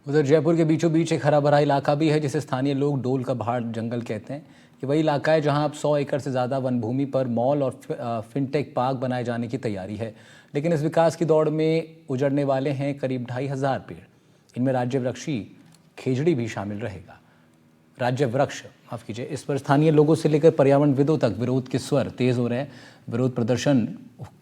उधर जयपुर के बीचों बीच एक हरा भरा इलाका भी है जिसे स्थानीय लोग डोल का पहाड़ जंगल कहते हैं। ये वही इलाका है जहां अब 100 एकड़ से ज़्यादा वन भूमि पर मॉल और फिनटेक पार्क बनाए जाने की तैयारी है। लेकिन इस विकास की दौड़ में उजड़ने वाले हैं करीब 2,500 पेड़। इनमें राज्य वृक्षी खेजड़ी भी शामिल रहेगा। राज्य वृक्ष माफ कीजिए। इस पर स्थानीय लोगों से लेकर पर्यावरणविदों तक विरोध के स्वर तेज हो रहे हैं। विरोध प्रदर्शन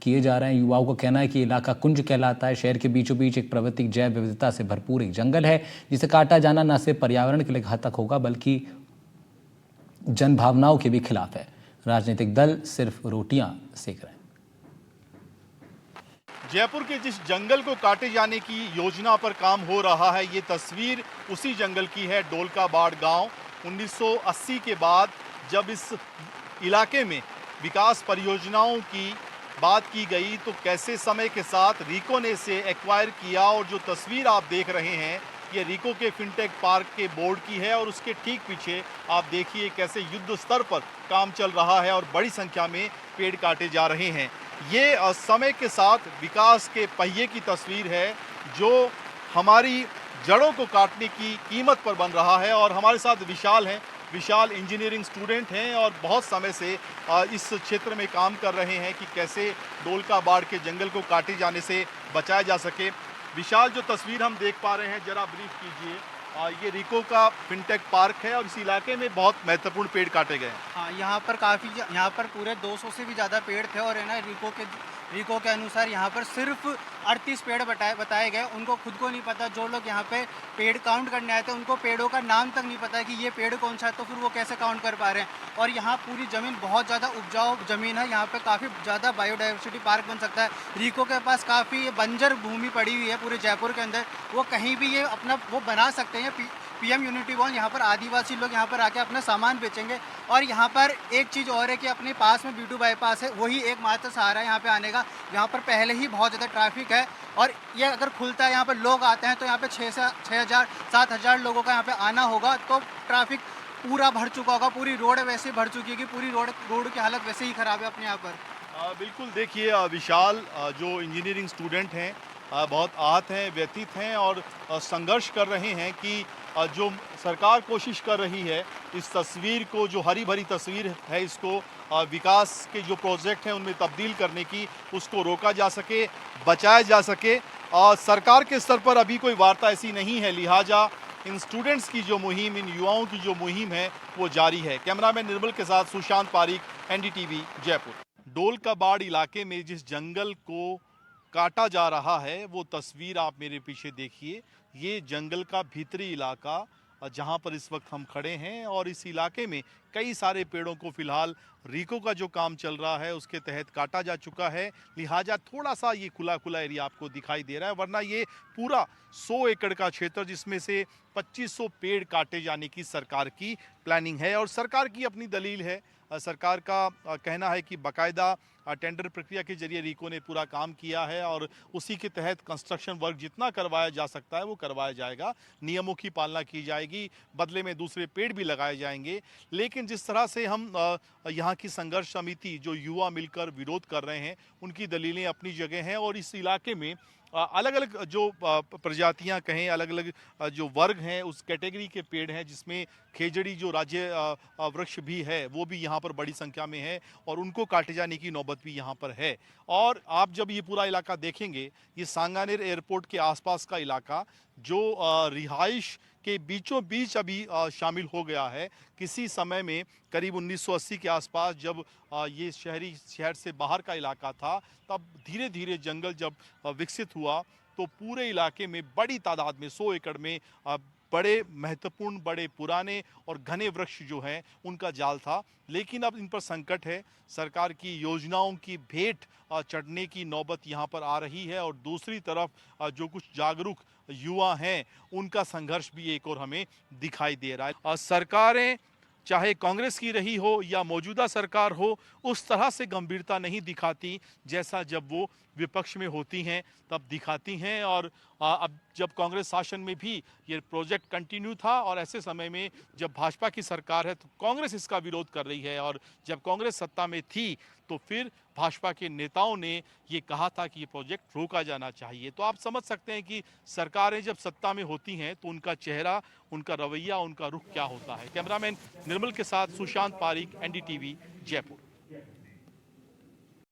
किए जा रहे हैं। युवाओं का कहना है कि इलाका कुंज कहलाता है। शहर के बीचों बीच एक प्राकृतिक जैव विविधता से भरपूर एक जंगल है जिसे काटा जाना न सिर्फ पर्यावरण के लिए घातक होगा बल्कि जन भावनाओं के भी खिलाफ है। राजनीतिक दल सिर्फ रोटियां सेक रहे हैं। जयपुर के जिस जंगल को काटे जाने की योजना पर काम हो रहा है, ये तस्वीर उसी जंगल की है। डोलका बाड़ गांव 1980 के बाद जब इस इलाके में विकास परियोजनाओं की बात की गई तो कैसे समय के साथ रीको ने इसे एक्वायर किया। और जो तस्वीर आप देख रहे हैं ये रीको के फिनटेक पार्क के बोर्ड की है और उसके ठीक पीछे आप देखिए कैसे युद्ध स्तर पर काम चल रहा है और बड़ी संख्या में पेड़ काटे जा रहे हैं। ये समय के साथ विकास के पहिए की तस्वीर है जो हमारी जड़ों को काटने की कीमत पर बन रहा है। और हमारे साथ विशाल हैं। विशाल इंजीनियरिंग स्टूडेंट हैं और बहुत समय से इस क्षेत्र में काम कर रहे हैं कि कैसे डोलका बाड़ के जंगल को काटे जाने से बचाया जा सके। विशाल, जो तस्वीर हम देख पा रहे हैं जरा ब्रीफ कीजिए। ये रीको का फिनटेक पार्क है और इस इलाके में बहुत महत्वपूर्ण पेड़ काटे गए हैं। हाँ, यहाँ पर पूरे 200 से भी ज़्यादा पेड़ थे और है ना रीको के अनुसार यहाँ पर सिर्फ 38 पेड़ बताए गए। उनको खुद को नहीं पता, जो लोग यहाँ पे पेड़ काउंट करने आए थे उनको पेड़ों का नाम तक नहीं पता है कि ये पेड़ कौन सा है, तो फिर वो कैसे काउंट कर पा रहे हैं। और यहाँ पूरी ज़मीन बहुत ज़्यादा उपजाऊ ज़मीन है। यहाँ पे काफ़ी ज़्यादा बायोडाइवर्सिटी पार्क बन सकता है। रीको के पास काफ़ी बंजर भूमि पड़ी हुई है पूरे जयपुर के अंदर। वो कहीं भी ये अपना वो बना सकते हैं पीएम यूनिटी मॉल। यहाँ पर आदिवासी लोग यहाँ पर आके अपना सामान बेचेंगे। और यहाँ पर एक चीज़ और है कि अपने पास में B2 बाईपास है, वही एकमात्र सहारा है यहाँ पे आने का। यहाँ पर पहले ही बहुत ज़्यादा ट्रैफिक है और ये अगर खुलता है यहाँ पर लोग आते हैं तो यहाँ पे 6,000 7,000 लोगों का यहाँ पे आना होगा तो ट्रैफिक पूरा भर चुका होगा। पूरी रोड वैसे भर चुकी है कि पूरी रोड की हालत वैसे ही ख़राब है अपने यहाँ पर। बिल्कुल, देखिए विशाल जो इंजीनियरिंग स्टूडेंट हैं बहुत आहत हैं, व्यथित हैं और संघर्ष कर रहे हैं कि जो सरकार कोशिश कर रही है इस तस्वीर को, जो हरी भरी तस्वीर है, इसको विकास के जो प्रोजेक्ट हैं उनमें तब्दील करने की, उसको रोका जा सके, बचाया जा सके। सरकार के स्तर पर अभी कोई वार्ता ऐसी नहीं है, लिहाजा इन स्टूडेंट्स की जो मुहिम, इन युवाओं की जो मुहिम है वो जारी है। कैमरामैन निर्मल के साथ सुशांत पारीक, NDTV जयपुर। डोलका बाड़ इलाके में जिस जंगल को काटा जा रहा है वो तस्वीर आप मेरे पीछे देखिए। ये जंगल का भीतरी इलाका जहां पर इस वक्त हम खड़े हैं और इस इलाके में कई सारे पेड़ों को फिलहाल रीको का जो काम चल रहा है उसके तहत काटा जा चुका है। लिहाजा थोड़ा सा ये खुला खुला एरिया आपको दिखाई दे रहा है, वरना ये पूरा 100 एकड़ का क्षेत्र जिसमें से 2500 पेड़ काटे जाने की सरकार की प्लानिंग है। और सरकार की अपनी दलील है। सरकार का कहना है कि बाकायदा टेंडर प्रक्रिया के जरिए रीको ने पूरा काम किया है और उसी के तहत कंस्ट्रक्शन वर्क जितना करवाया जा सकता है वो करवाया जाएगा। नियमों की पालना की जाएगी, बदले में दूसरे पेड़ भी लगाए जाएंगे। लेकिन जिस तरह से हम यहाँ की संघर्ष समिति जो युवा मिलकर विरोध कर रहे हैं उनकी दलीलें अपनी जगह हैं। और इस इलाके में अलग अलग जो प्रजातियां कहें, अलग अलग जो वर्ग हैं उस कैटेगरी के पेड़ हैं जिसमें खेजड़ी जो राज्य वृक्ष भी है वो भी यहाँ पर बड़ी संख्या में है और उनको काटे जाने की नौबत भी यहाँ पर है। और आप जब ये पूरा इलाका देखेंगे, ये सांगानेर एयरपोर्ट के आसपास का इलाका जो रिहाइश के बीचों बीच अभी शामिल हो गया है। किसी समय में करीब 1980 के आसपास जब ये शहर से बाहर का इलाका था, तब धीरे धीरे जंगल जब विकसित हुआ तो पूरे इलाके में बड़ी तादाद में 100 एकड़ में बड़े महत्वपूर्ण, बड़े पुराने और घने वृक्ष जो हैं उनका जाल था। लेकिन अब इन पर संकट है। सरकार की योजनाओं की भेंट चढ़ने की नौबत यहाँ पर आ रही है और दूसरी तरफ जो कुछ जागरूक युवा हैं उनका संघर्ष भी एक और हमें दिखाई दे रहा है। सरकारें चाहे कांग्रेस की रही हो या मौजूदा सरकार हो, उस तरह से गंभीरता नहीं दिखाती जैसा जब वो विपक्ष में होती हैं तब दिखाती हैं। और अब जब कांग्रेस शासन में भी ये प्रोजेक्ट कंटिन्यू था और ऐसे समय में जब भाजपा की सरकार है तो कांग्रेस इसका विरोध कर रही है, और जब कांग्रेस सत्ता में थी तो फिर भाजपा के नेताओं ने ये कहा था कि ये प्रोजेक्ट रोका जाना चाहिए। तो आप समझ सकते हैं कि सरकारें जब सत्ता में होती हैं तो उनका चेहरा, उनका रवैया, उनका रुख क्या होता है। कैमरामैन निर्मल के साथ सुशांत पारिक, एनडीटीवी, जयपुर।